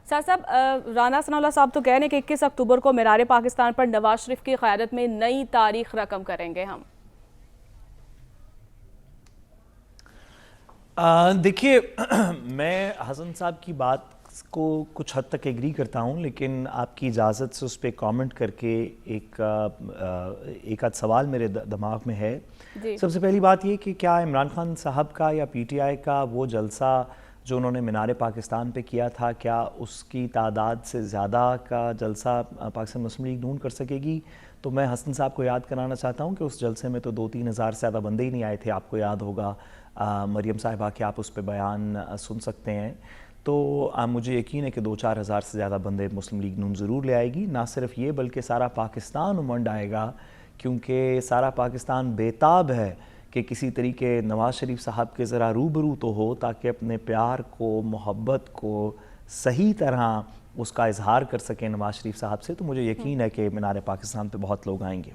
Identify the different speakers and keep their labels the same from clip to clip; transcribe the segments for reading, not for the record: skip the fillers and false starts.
Speaker 1: سر صاحب، رانا ثناء اللہ صاحب تو کہہ رہے ہیں کہ 21 اکتوبر کو مینار پاکستان پر نواز شریف کی قیادت میں نئی تاریخ رقم کریں گے ہم.
Speaker 2: دیکھیے، میں حسن صاحب کی بات کو کچھ حد تک ایگری کرتا ہوں، لیکن آپ کی اجازت سے اس پہ کامنٹ کر کے ایک آدھ سوال میرے دماغ میں ہے. سب سے پہلی بات یہ کہ کیا عمران خان صاحب کا یا پی ٹی آئی کا وہ جلسہ جو انہوں نے مینار پاکستان پہ کیا تھا، کیا اس کی تعداد سے زیادہ کا جلسہ پاکستان مسلم لیگ نون کر سکے گی؟ تو میں حسن صاحب کو یاد کرانا چاہتا ہوں کہ اس جلسے میں تو 2-3 ہزار سے زیادہ بندے ہی نہیں آئے تھے. آپ کو یاد ہوگا مریم صاحبہ کے، آپ اس پہ بیان سن سکتے ہیں. تو مجھے یقین ہے کہ 2-4 ہزار سے زیادہ بندے مسلم لیگ نون ضرور لے آئے گی. نہ صرف یہ بلکہ سارا پاکستان امنڈ آئے گا، کیونکہ سارا پاکستان بےتاب ہے کہ کسی طریقے نواز شریف صاحب کے ذرا روبرو تو ہو، تاکہ اپنے پیار کو، محبت کو صحیح طرح اس کا اظہار کر سکیں نواز شریف صاحب سے. تو مجھے یقین ہے کہ مینار پاکستان پہ بہت لوگ آئیں گے.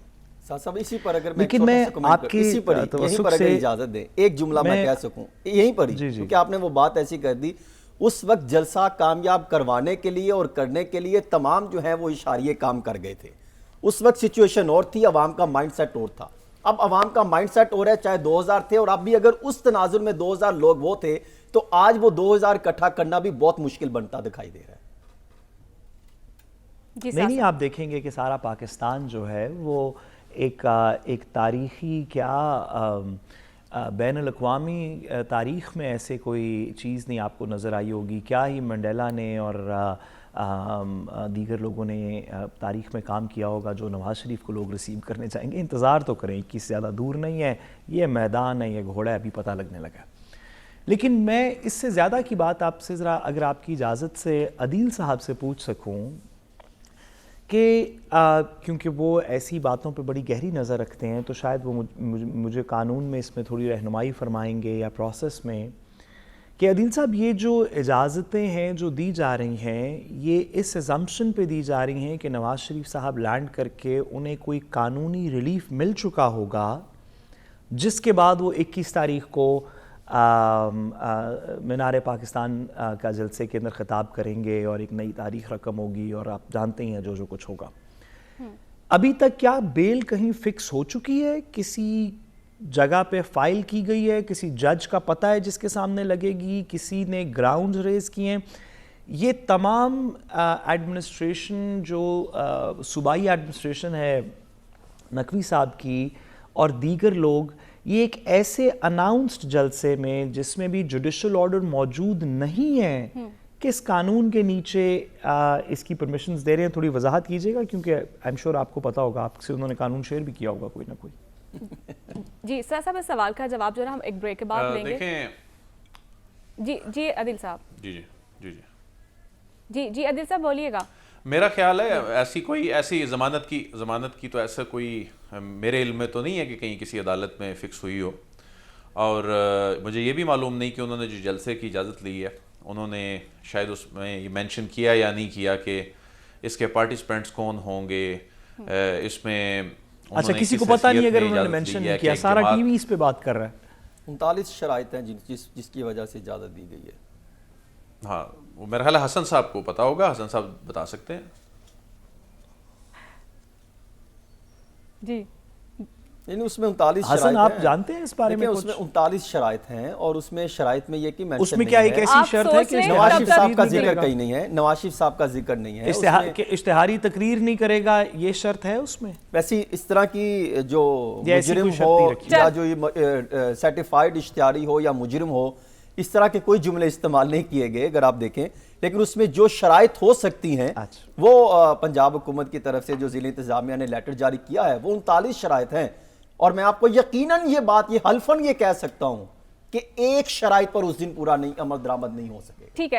Speaker 3: صاحب اسی پر اگر میں آپ کی یہیں پر اگر اجازت دیں ایک جملہ میں کہہ سکوں یہیں پر ہی، کیونکہ آپ نے وہ بات ایسی کر دی. اس وقت جلسہ کامیاب کروانے کے لیے اور کرنے کے لیے تمام جو ہیں وہ اشاریے کام کر گئے تھے. اس وقت سچویشن اور تھی، عوام کا مائنڈ سیٹ اور تھا. اب عوام کا مائنڈ سیٹ ہو رہا ہے، چاہے 2000 تھے، اور اب بھی اگر اس تناظر میں 2000 لوگ وہ تھے تو آج وہ 2000 اکٹھا کرنا بھی بہت مشکل بنتا دکھائی دے رہا ہے.
Speaker 2: نہیں، آپ دیکھیں گے کہ سارا پاکستان جو ہے وہ ایک تاریخی، کیا بین الاقوامی تاریخ میں ایسے کوئی چیز نہیں آپ کو نظر آئی ہوگی. کیا ہی منڈیلا نے اور دیگر لوگوں نے تاریخ میں کام کیا ہوگا جو نواز شریف کو لوگ ریسیو کرنے چاہیں گے. انتظار تو کریں، 21 زیادہ دور نہیں ہے، یہ میدان ہے، یہ گھوڑا ہے، ابھی پتہ لگنے لگا. لیکن میں اس سے زیادہ کی بات آپ سے ذرا اگر آپ کی اجازت سے عدیل صاحب سے پوچھ سکوں کہ کیونکہ وہ ایسی باتوں پہ بڑی گہری نظر رکھتے ہیں، تو شاید وہ مجھے قانون میں اس میں تھوڑی رہنمائی فرمائیں گے یا پروسیس میں، کہ عدیل صاحب یہ جو اجازتیں ہیں جو دی جا رہی ہیں، یہ اس ایزمپشن پہ دی جا رہی ہیں کہ نواز شریف صاحب لینڈ کر کے انہیں کوئی قانونی ریلیف مل چکا ہوگا، جس کے بعد وہ 21 تاریخ کو مینار پاکستان کا جلسے کے اندر خطاب کریں گے اور ایک نئی تاریخ رقم ہوگی، اور آپ جانتے ہی ہیں جو کچھ ہوگا. ابھی تک کیا بیل کہیں فکس ہو چکی ہے، کسی جگہ پہ فائل کی گئی ہے، کسی جج کا پتہ ہے جس کے سامنے لگے گی، کسی نے گراؤنڈ ریز کیے ہیں؟ یہ تمام ایڈمنسٹریشن جو صوبائی ایڈمنسٹریشن ہے نقوی صاحب کی اور دیگر لوگ، یہ ایک ایسے اناؤنسڈ جلسے میں جس میں بھی جوڈیشل آرڈر موجود نہیں ہے، کس قانون کے نیچے اس کی پرمیشنز دے رہے ہیں؟ تھوڑی وضاحت کیجیے گا، کیونکہ آئی ایم شیور آپ کو پتا ہوگا، آپ سے انہوں نے قانون شیئر بھی کیا ہوگا کوئی نہ کوئی.
Speaker 1: جی سر صاحب، اس سوال کا جواب جو ہے ہم ایک بریک کے بعد لیں گے. جی عدیل صاحب. جی عدیل صاحب بولیے گا.
Speaker 4: میرا خیال ہے ایسی ضمانت کی تو ایسا کوئی میرے علم میں تو نہیں ہے کہ کہیں کسی عدالت میں فکس ہوئی ہو. اور مجھے یہ بھی معلوم نہیں کہ انہوں نے جو جلسے کی اجازت لی ہے، انہوں نے شاید اس میں یہ مینشن کیا یا نہیں کیا کہ اس کے پارٹیسپینٹس کون ہوں گے. اس میں
Speaker 2: اچھا، کسی کو پتہ نہیں اگر انہوں نے مینشن نہیں کیا، سارا ٹی وی اس پہ بات کر رہا ہے.
Speaker 3: 39 شرائط ہیں جس کی وجہ سے اجازت دی گئی ہے.
Speaker 4: ہاں، وہ میرا خیال ہے حسن صاحب کو پتا ہوگا، حسن صاحب بتا سکتے ہیں.
Speaker 1: جی
Speaker 3: یعنی اس میں 39 شرائط
Speaker 2: حسن آپ جانتے ہیں اس بارے میں؟
Speaker 3: اس میں 39 شرائط ہیں، اور اس میں شرائط میں یہ کہ
Speaker 2: اس میں کیا ایک ایسی شرط ہے کہ
Speaker 3: نواز شریف صاحب کا ذکر کہیں نہیں ہے، نواز شریف صاحب کا ذکر نہیں ہے،
Speaker 2: اشتہاری تقریر نہیں کرے گا، یہ شرط ہے اس میں؟
Speaker 3: ویسی اس طرح کی جو مجرم ہو یا جو سرٹیفائیڈ اشتہاری ہو یا مجرم ہو، اس طرح کے کوئی جملے استعمال نہیں کیے گئے اگر آپ دیکھیں. لیکن اس میں جو شرائط ہو سکتی ہیں وہ پنجاب حکومت کی طرف سے جو ضلع انتظامیہ نے لیٹر جاری کیا ہے، وہ 39 شرائط ہیں. اور میں آپ کو یقیناً یہ حلفاً یہ کہہ سکتا ہوں کہ ایک شرائط پر اس دن پورا نہیں عمل درآمد نہیں ہو سکے.
Speaker 1: ٹھیک ہے.